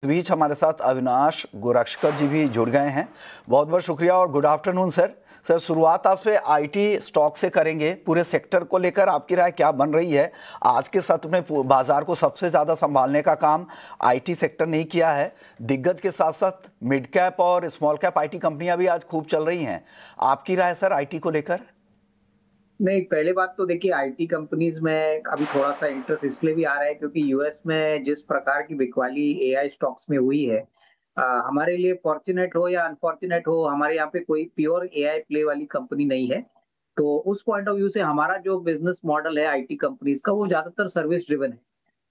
इस बीच हमारे साथ अविनाश गोरक्षकर जी भी जुड़ गए हैं। बहुत बहुत शुक्रिया और गुड आफ्टरनून सर। सर, शुरुआत आपसे आईटी स्टॉक से करेंगे। पूरे सेक्टर को लेकर आपकी राय क्या बन रही है? आज के सत्र में बाजार को सबसे ज़्यादा संभालने का काम आईटी सेक्टर ने किया है। दिग्गज के साथ साथ मिड कैप और स्मॉल कैप आईटी कंपनियां भी आज खूब चल रही हैं। आपकी राय सर आईटी को लेकर? नहीं, पहले बात तो देखिए, आईटी कंपनीज में अभी थोड़ा सा इंटरेस्ट इसलिए भी आ रहा है क्योंकि यूएस में जिस प्रकार की बिकवाली एआई स्टॉक्स में हुई है, हमारे लिए फॉर्चुनेट हो या अनफॉर्चुनेट हो, हमारे यहाँ पे कोई प्योर एआई प्ले वाली कंपनी नहीं है। तो उस पॉइंट ऑफ व्यू से हमारा जो बिजनेस मॉडल है आईटी कंपनीज का, वो ज्यादातर सर्विस ड्रिवन है।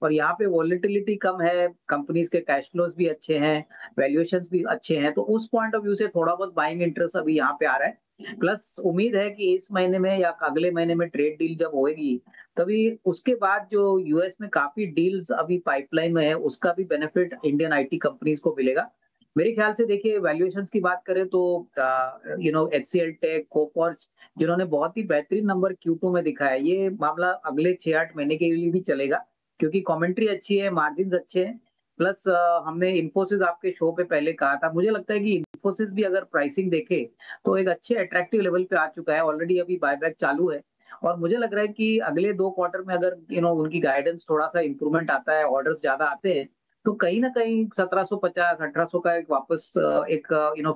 और यहाँ पे वॉलेटिलिटी कम है, कंपनीज के कैश फ्लोज भी अच्छे हैं, वैल्यूएशंस भी अच्छे हैं। तो उस पॉइंट ऑफ व्यू से थोड़ा बहुत बाइंग इंटरेस्ट अभी यहाँ पे आ रहा है। प्लस उम्मीद है कि इस महीने में या अगले महीने में ट्रेड डील जब होएगी, तभी उसके बाद जो यूएस में काफी डील्स अभी पाइपलाइन में है, उसका भी बेनिफिट इंडियन आईटी कंपनीज को मिलेगा। मेरे ख्याल से देखिए, वैल्यूएशंस की बात करें तो एचसीएल टेक, कोफॉर्ज, जिन्होंने बहुत ही बेहतरीन नंबर Q2 में दिखाया है, ये मामला अगले 6-8 महीने के लिए भी चलेगा क्योंकि कमेंट्री अच्छी है, मार्जिन अच्छे हैं। प्लस हमने इन्फोसिस आपके शो पे पहले कहा था, मुझे लगता है कि इन्फोसिस भी अगर प्राइसिंग देखे तो एक अच्छे अट्रैक्टिव लेवल पे आ चुका है ऑलरेडी, अभी बायबैक चालू है। और मुझे लग रहा है कि अगले 2 क्वार्टर में अगर उनकी गाइडेंस थोड़ा सा इंप्रूवमेंट आता है, ऑर्डर्स ज्यादा आते हैं, तो कहीं ना कहीं 1750-1800 का एक वापस एक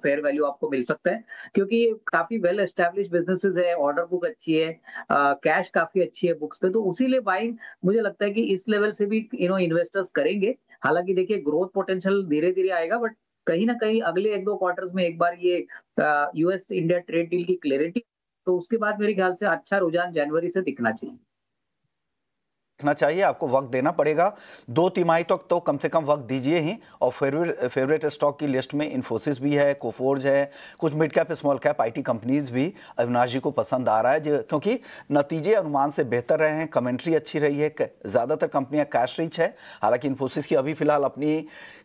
फेयर वैल्यू आपको मिल सकता है। क्योंकि ये काफी वेल एस्टेब्लिश बिजनेसेस है, ऑर्डर बुक अच्छी है, कैश काफी अच्छी है बुक्स पे, तो उसीलिए बाइंग मुझे लगता है कि इस लेवल से भी इन्वेस्टर्स करेंगे। हालांकि देखिए, ग्रोथ पोटेंशियल धीरे धीरे आएगा, बट कहीं ना कहीं अगले 1-2 क्वार्टर्स में एक बार ये यूएस इंडिया ट्रेड डील की क्लैरिटी, तो उसके बाद मेरे ख्याल से अच्छा रुझान जनवरी से दिखना चाहिए। रखना चाहिए, आपको वक्त देना पड़ेगा। 2 तिमाही तक तो कम से कम वक्त दीजिए ही। और फेवरेट स्टॉक की लिस्ट में इन्फोसिस भी है, कोफोर्ज है, कुछ mid cap small cap IT companies भी अविनाश जी को पसंद आ रहा है क्योंकि नतीजे अनुमान से बेहतर रहे हैं, कमेंट्री अच्छी रही है, ज़्यादातर कंपनियां कैश रिच है। हालांकि इन्फोसिस की अभी फिलहाल अपनी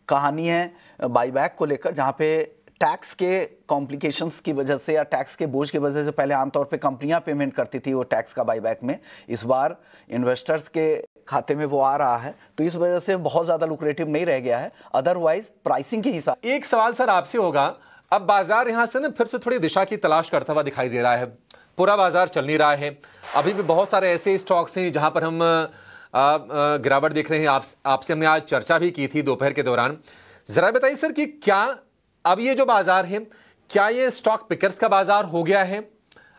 कहानी है बाईबैक को लेकर, जहां पे टैक्स के कॉम्प्लिकेशंस की वजह से या टैक्स के बोझ की वजह से पहले आमतौर पे कंपनियां पेमेंट करती थी वो टैक्स का बाईबैक में, इस बार इन्वेस्टर्स के खाते में वो आ रहा है, तो इस वजह से बहुत ज़्यादा लुक्रेटिव नहीं रह गया है। अदरवाइज प्राइसिंग के हिसाब। एक सवाल सर आपसे होगा, अब बाजार यहां से ना फिर से थोड़ी दिशा की तलाश करता हुआ दिखाई दे रहा है, पूरा बाजार चल नहीं रहा है। अभी भी बहुत सारे ऐसे स्टॉक्स हैं जहां पर हम गिरावट देख रहे हैं। आपसे हमने आज चर्चा भी की थी दोपहर के दौरान। जरा बताइए सर कि क्या अब ये जो बाजार है, क्या ये स्टॉक पिकर्स का बाजार हो गया है?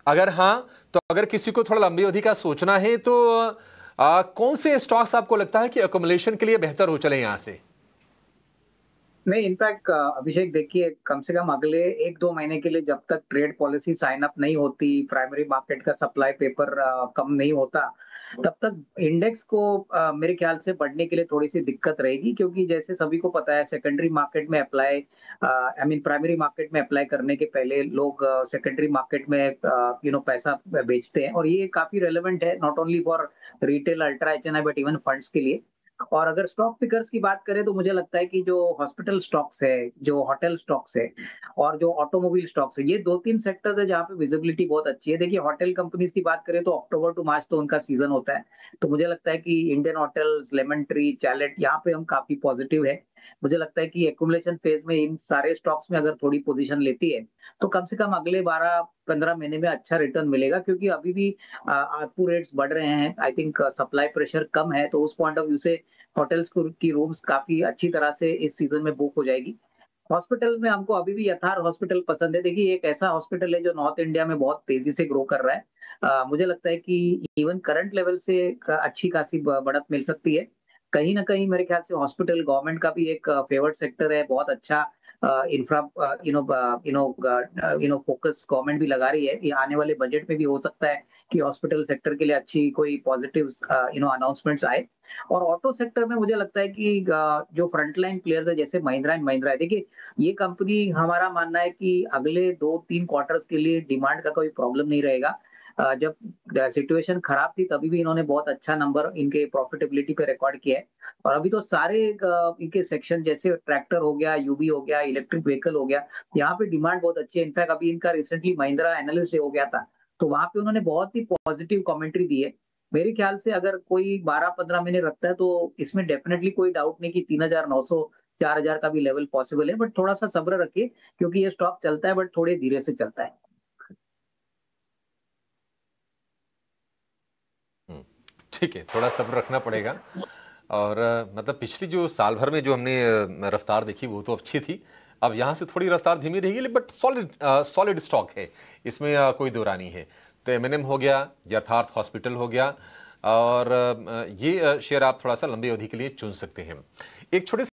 अगर हां, तो अगर किसी को थोड़ा लंबी अवधि का सोचना है तो कौन से स्टॉक्स आपको लगता है कि अकोमुलेशन के लिए बेहतर हो चले यहां से? नहीं, इनफैक्ट अभिषेक देखिए, कम से कम अगले 1-2 महीने के लिए जब तक ट्रेड पॉलिसी साइन अप नहीं होती, प्राइमरी मार्केट का सप्लाई पेपर कम नहीं होता, तब तक इंडेक्स को मेरे ख्याल से बढ़ने के लिए थोड़ी सी दिक्कत रहेगी। क्योंकि जैसे सभी को पता है, सेकेंडरी मार्केट में apply, I mean primary market में अप्लाई करने के पहले लोग सेकेंडरी मार्केट में पैसा बेचते हैं, और ये काफी रेलेवेंट है not only for retail, ultra HNI, but even funds के लिए। और अगर स्टॉक पिकर्स की बात करें तो मुझे लगता है कि जो हॉस्पिटल स्टॉक्स है, जो होटल स्टॉक्स है, और जो ऑटोमोबाइल स्टॉक्स है, ये 2-3 सेक्टर्स है जहाँ पे विजिबिलिटी बहुत अच्छी है। देखिए, होटल कंपनीज की बात करें तो अक्टूबर टू मार्च तो उनका सीजन होता है। तो मुझे लगता है कि Indian hotels, lemon tree, chalet, यहाँ पे हम काफी पॉजिटिव है। मुझे लगता है कि एक्युमुलेशन फेज में इन सारे स्टॉक्स में अगर थोड़ी पोजीशन लेती है, तो कम से कम अगले 12-15 महीने में अच्छा रिटर्न मिलेगा। क्योंकि अभी भी आरपू रेट्स बढ़ रहे हैं, आई थिंक सप्लाई प्रेशर कम है, तो उस पॉइंट ऑफ व्यू से होटल्स की रूम्स काफी अच्छी तरह से इस सीजन में बुक हो जाएगी। हॉस्पिटल में हमको अभी भी यथार्थ हॉस्पिटल पसंद है। देखिए, एक ऐसा हॉस्पिटल है जो नॉर्थ इंडिया में बहुत तेजी से ग्रो कर रहा है। मुझे लगता है कि इवन करंट लेवल से अच्छी खासी बढ़त मिल सकती है। कहीं ना कहीं मेरे ख्याल से हॉस्पिटल गवर्नमेंट का भी एक फेवर्ड सेक्टर है, बहुत अच्छा इंफ्रा फोकस गवर्नमेंट भी लगा रही है। ये आने वाले बजट में भी हो सकता है कि हॉस्पिटल सेक्टर के लिए अच्छी कोई पॉजिटिव अनाउंसमेंट्स आए। और ऑटो सेक्टर में मुझे लगता है कि जो फ्रंटलाइन प्लेयर्स है, जैसे महिंद्रा एंड महिंद्रा है, देखिए ये कंपनी, हमारा मानना है कि अगले 2-3 क्वार्टर्स के लिए डिमांड का कोई प्रॉब्लम नहीं रहेगा। जब सिचुएशन खराब थी तभी भी इन्होंने बहुत अच्छा नंबर इनके प्रॉफिटेबिलिटी पे रिकॉर्ड किया है। और अभी तो सारे इनके सेक्शन, जैसे ट्रैक्टर हो गया, यूबी हो गया, इलेक्ट्रिक व्हीकल हो गया, यहाँ पे डिमांड बहुत अच्छी है। इनफैक्ट अभी इनका रिसेंटली महिंद्रा एनालिस्ट डे हो गया था, तो वहां पे उन्होंने बहुत ही पॉजिटिव कमेंट्री दी है। मेरे ख्याल से अगर कोई 12-15 महीने रखता है तो इसमें डेफिनेटली कोई डाउट नहीं कि 3900 4000 का भी लेवल पॉसिबल है, बट थोड़ा सा सब्र रखिए क्योंकि ये स्टॉक चलता है बट थोड़े धीरे से चलता है। ठीक है, थोड़ा सब्र रखना पड़ेगा। और मतलब पिछली जो साल भर में जो हमने रफ्तार देखी वो तो अच्छी थी, अब यहाँ से थोड़ी रफ्तार धीमी रहेगी, बट सॉलिड स्टॉक है, इसमें कोई दो राय नहीं है। तो एमएनएम हो गया, यथार्थ हॉस्पिटल हो गया, और ये शेयर आप थोड़ा सा लंबी अवधि के लिए चुन सकते हैं। एक छोटे